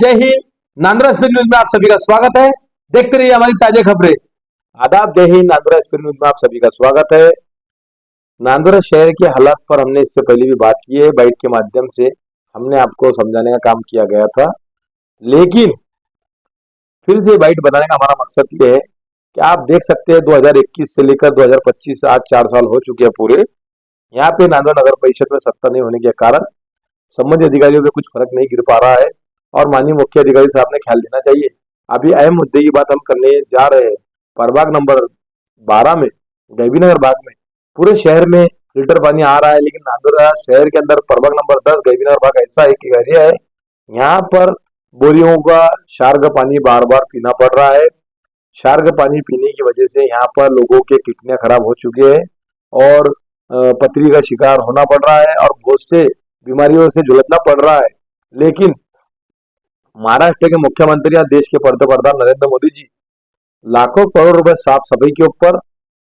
जय Hind. Nandura speed news में आप सभी का स्वागत है। देखते रहिए हमारी ताजा खबरें। आदाब, जय हिंद। नांदुरा स्पीड न्यूज में आप सभी का स्वागत है। नांदुरा शहर के हालात पर हमने इससे पहले भी बात की है, बाइट के माध्यम से हमने आपको समझाने का काम किया गया था, लेकिन फिर से बाइट बनाने का हमारा मकसद ये है कि आप देख सकते हैं 2021 से लेकर 2025 आज 4 साल हो चुके हैं पूरे। यहाँ पे नांदुरा नगर परिषद में सत्ता नहीं होने के कारण संबंधित अधिकारियों पे कुछ फर्क नहीं गिर पा रहा है और माननीय मुख्य अधिकारी साहब ने ख्याल देना चाहिए। अभी अहम मुद्दे की बात हम करने जा रहे हैं। प्रभाग नंबर 12 में गैबीनगर भाग में पूरे शहर में फिल्टर पानी आ रहा है, लेकिन नांदुरा शहर के अंदर प्रभाग नंबर 10 गैबीनगर भाग ऐसा एक एरिया है, यहाँ पर बोरियों का क्षार का पानी बार बार पीना पड़ रहा है। क्षार का पानी पीने की वजह से यहाँ पर लोगों के किडनियां खराब हो चुके हैं और पथरी का शिकार होना पड़ रहा है और बहुत से बीमारियों से झुलसना पड़ रहा है। लेकिन महाराष्ट्र के मुख्यमंत्री या देश के पंतप्रधान नरेंद्र मोदी जी लाखों करोड़ रुपए साफ सफाई के ऊपर,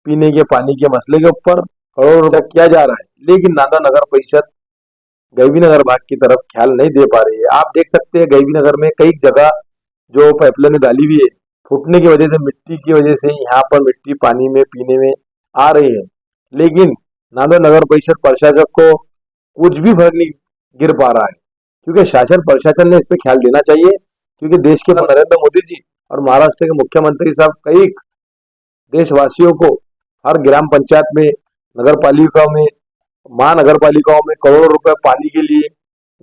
पीने के पानी के मसले के ऊपर करोड़ रुपए किया जा रहा है, लेकिन नांदुरा नगर परिषद गैबीनगर भाग की तरफ ख्याल नहीं दे पा रही है। आप देख सकते हैं गैबीनगर में कई जगह जो पाइपलाइन डाली हुई है, फूटने की वजह से, मिट्टी की वजह से यहाँ पर मिट्टी पानी में पीने में आ रही है, लेकिन नांदुरा नगर परिषद प्रशासक को कुछ भी फर्क नहीं गिर पा रहा है, क्योंकि शासन प्रशासन ने इस पे ख्याल देना चाहिए। क्योंकि देश के नरेंद्र मोदी जी और महाराष्ट्र के मुख्यमंत्री साहब कई देशवासियों को हर ग्राम पंचायत में, नगर पालिकाओं में, महानगर पालिकाओं में करोड़ों रुपए पानी के लिए,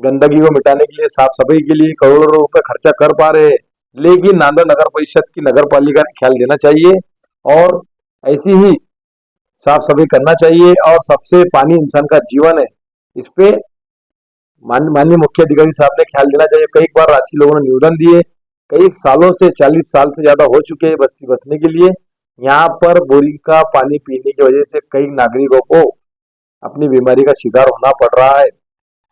गंदगी को मिटाने के लिए, साफ सफाई के लिए करोड़ों रुपए खर्चा कर पा रहे हैं, लेकिन नांदुरा नगर परिषद की नगर पालिका ने ख्याल देना चाहिए और ऐसी ही साफ सफाई करना चाहिए। और सबसे पानी इंसान का जीवन है, इस पे माननीय मुख्य अधिकारी साहब ने ख्याल देना चाहिए। कई बार राशि लोगों ने निवेदन दिए, कई सालों से 40 साल से ज्यादा हो चुके हैं बस्ती बसने के लिए। यहाँ पर बोरिंग का पानी पीने की वजह से कई नागरिकों को अपनी बीमारी का शिकार होना पड़ रहा है।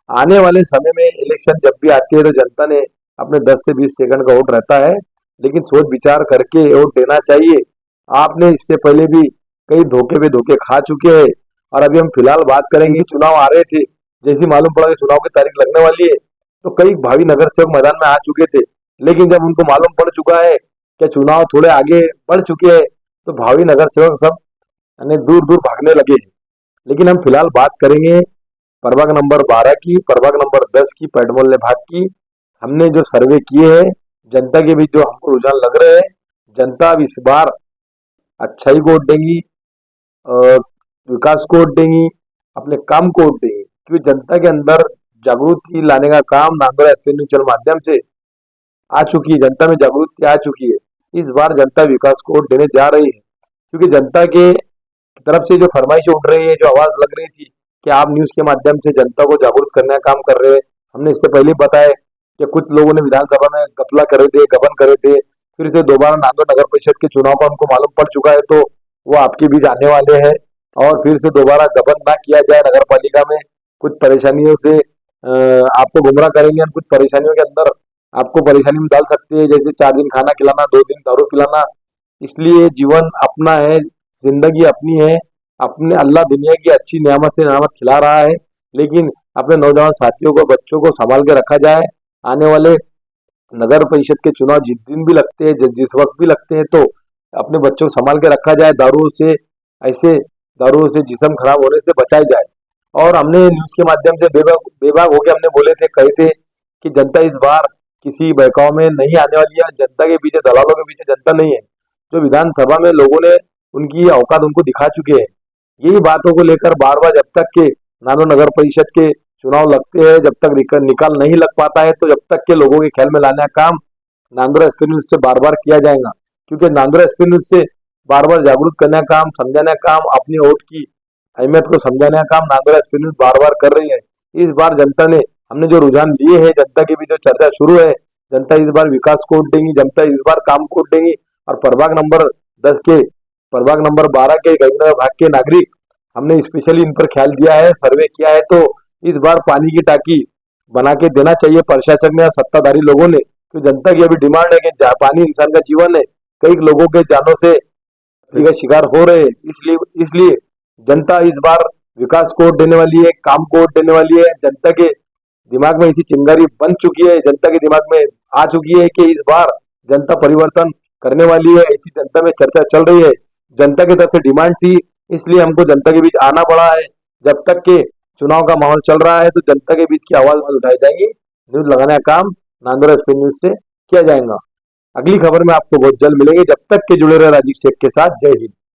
आने वाले समय में इलेक्शन जब भी आती है तो जनता ने अपने 10 से 20 सेकंड का वोट रहता है, लेकिन सोच विचार करके वोट देना चाहिए। आपने इससे पहले भी कई धोखे पे धोखे खा चुके हैं और अभी हम फिलहाल बात करेंगे, चुनाव आ रहे थे, जैसे मालूम पड़ा कि चुनाव की तारीख लगने वाली है तो कई भावी नगर सेवक मैदान में आ चुके थे, लेकिन जब उनको मालूम पड़ चुका है कि चुनाव थोड़े आगे बढ़ चुके हैं तो भावी नगर सेवक सब दूर दूर भागने लगे हैं। लेकिन हम फिलहाल बात करेंगे प्रभाग नंबर 12 की, प्रभाग नंबर 10 की, पेड़ मोहल्ले भाग की। हमने जो सर्वे किए हैं, जनता के बीच जो हमको रुझान लग रहे हैं, जनता अब इस बार अच्छाई को वोट देंगी, विकास को वोट देंगी, अपने काम को वोट देंगी, क्योंकि जनता के अंदर जागृति लाने का काम नांदुरा स्पीड न्यूज चैनल माध्यम से आ चुकी है। जनता में जागृति आ चुकी है। इस बार जनता विकास को वोट देने जा रही है, क्योंकि जनता के तरफ से जो फरमाइशें उठ रही है, जो आवाज लग रही थी कि आप न्यूज के माध्यम से जनता को जागरूक करने का काम कर रहे हैं। हमने इससे पहले बताया कि कुछ लोगों ने विधानसभा में गपला करे थे, गबन करे थे, फिर से दोबारा नांदुरा नगर परिषद के चुनाव का उनको मालूम पड़ चुका है तो वो आपके बीच आने वाले हैं और फिर से दोबारा गबन ना किया जाए नगर पालिका में। कुछ परेशानियों से आपको गुमराह करेंगे और कुछ परेशानियों के अंदर आपको परेशानी में डाल सकते हैं, जैसे 4 दिन खाना खिलाना, 2 दिन दारू पिलाना। इसलिए जीवन अपना है, जिंदगी अपनी है, अपने अल्लाह दुनिया की अच्छी नियामत से नियामत खिला रहा है, लेकिन अपने नौजवान साथियों को, बच्चों को संभाल के रखा जाए। आने वाले नगर परिषद के चुनाव जिस दिन भी लगते हैं, जिस वक्त भी लगते हैं, तो अपने बच्चों को संभाल के रखा जाए, दारू से जिस्म खराब होने से बचाई जाए। और हमने न्यूज के माध्यम से बेबाक होकर हमने बोले थे, कहे थे कि जनता इस बार किसी बहकाव में नहीं आने वाली है, जनता के पीछे, दलालों के पीछे जनता नहीं है। जो विधानसभा में लोगों ने उनकी औकात उनको दिखा चुके हैं। यही बातों को लेकर बार बार जब तक के नांदुरा नगर परिषद के चुनाव लगते हैं, जब तक निकाल नहीं लग पाता है, तो जब तक के लोगों के ख्याल में लाने का काम नांदुरा स्पीड न्यूज से बार बार किया जाएगा, क्योंकि नांदुरा स्पीड न्यूज से बार बार जागरूक करने का काम, समझाने का काम, अपनी वोट की अहमियत को समझाने का काम नांदुरा स्पीड न्यूज बार बार कर रही है। इस बार जनता ने, हमने जो रुझान लिए हैं, जनता के बीच जो चर्चा शुरू है, जनता इस बार विकास को वोट देंगी, जनता इस बार काम को वोट देंगी। और प्रभाग नंबर 10 के, प्रभाग नंबर 12 के गैबीनगर भाग के नागरिक, हमने स्पेशली इन पर ख्याल दिया है, सर्वे किया है, तो इस बार पानी की टाकी बना के देना चाहिए प्रशासन ने, सत्ताधारी लोगों ने। तो जनता की अभी डिमांड है कि पानी इंसान का जीवन है, कई लोगों के जानों से का शिकार हो रहे हैं, इसलिए जनता इस बार विकास को वोट देने वाली है, काम को वोट देने वाली है। जनता के दिमाग में इसी चिंगारी बन चुकी है, जनता के दिमाग में आ चुकी है कि इस बार जनता परिवर्तन करने वाली है, ऐसी जनता में चर्चा चल रही है। जनता की तरफ से डिमांड थी, इसलिए हमको जनता के बीच आना पड़ा है। जब तक के चुनाव का माहौल चल रहा है तो जनता के बीच की आवाज उठाई जाएगी। न्यूज लगाने का काम नांदोरा स्पेन न्यूज से किया जाएगा। अगली खबर में आपको बहुत जल्द मिलेंगे। जब तक के जुड़े रहे राजीव शेख के साथ। जय हिंद।